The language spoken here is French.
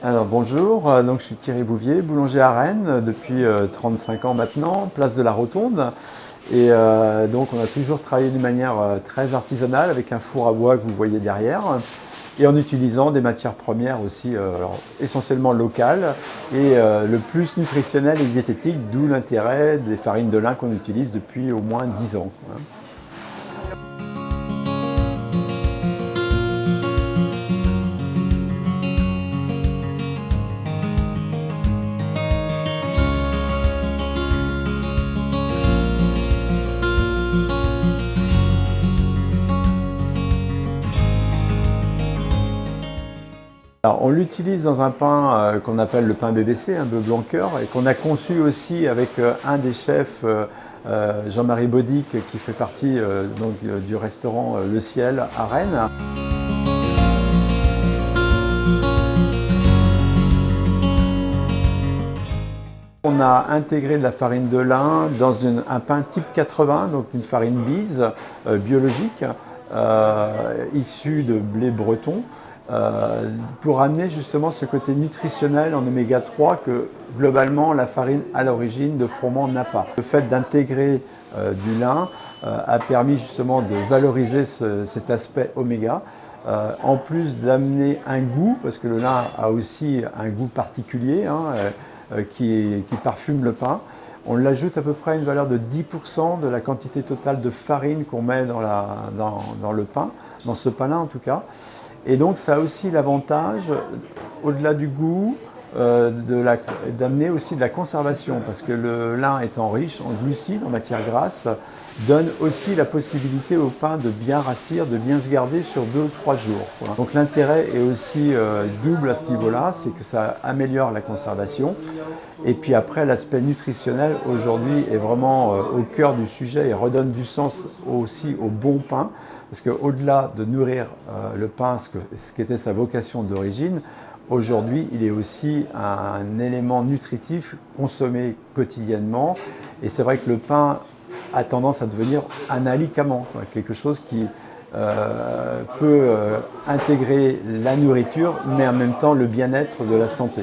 Alors bonjour, donc je suis Thierry Bouvier, boulanger à Rennes depuis 35 ans maintenant, place de la Rotonde. Et donc on a toujours travaillé d'une manière très artisanale avec un four à bois que vous voyez derrière et en utilisant des matières premières aussi alors, essentiellement locales et le plus nutritionnel et diététique, d'où l'intérêt des farines de lin qu'on utilise depuis au moins 10 ans. Alors, on l'utilise dans un pain qu'on appelle le pain BBC, un bœuf blanc cœur, et qu'on a conçu aussi avec un des chefs, Jean-Marie Baudic, qui fait partie du restaurant Le Ciel à Rennes. On a intégré de la farine de lin dans un pain type 80, donc une farine bise biologique, issue de blé breton, pour amener justement ce côté nutritionnel en oméga 3 que globalement la farine à l'origine de froment n'a pas. Le fait d'intégrer du lin a permis justement de valoriser cet aspect oméga, en plus d'amener un goût, parce que le lin a aussi un goût particulier qui parfume le pain. On l'ajoute à peu près à une valeur de 10% de la quantité totale de farine qu'on met dans le pain, dans ce pain-là en tout cas. Et donc ça a aussi l'avantage, au-delà du goût, d'amener aussi de la conservation, parce que le lin étant riche en glucides, en matière grasse, donne aussi la possibilité au pain de bien rassir, de bien se garder sur 2 ou 3 jours. Voilà. Donc l'intérêt est aussi double à ce niveau-là, c'est que ça améliore la conservation. Et puis après, l'aspect nutritionnel aujourd'hui est vraiment au cœur du sujet et redonne du sens aussi au bon pain. Parce qu'au-delà de nourrir le pain, ce qu'était sa vocation d'origine, aujourd'hui, il est aussi un élément nutritif consommé quotidiennement. Et c'est vrai que le pain a tendance à devenir un alicament, quelque chose qui peut intégrer la nourriture, mais en même temps le bien-être de la santé.